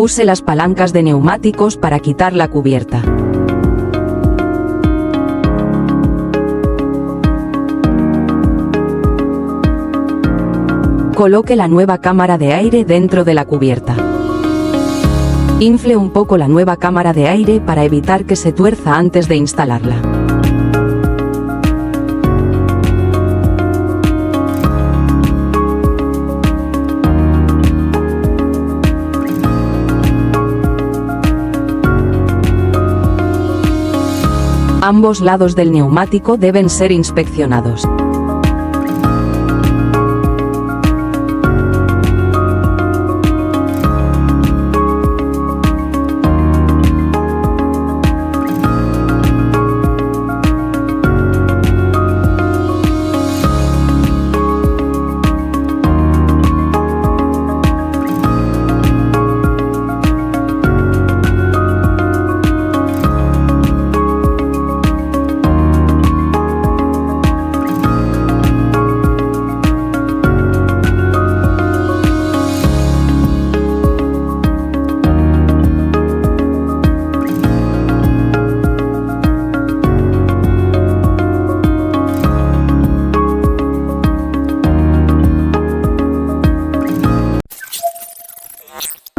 Use las palancas de neumáticos para quitar la cubierta. Coloque la nueva cámara de aire dentro de la cubierta. Infle un poco la nueva cámara de aire para evitar que se tuerza antes de instalarla. Ambos lados del neumático deben ser inspeccionados.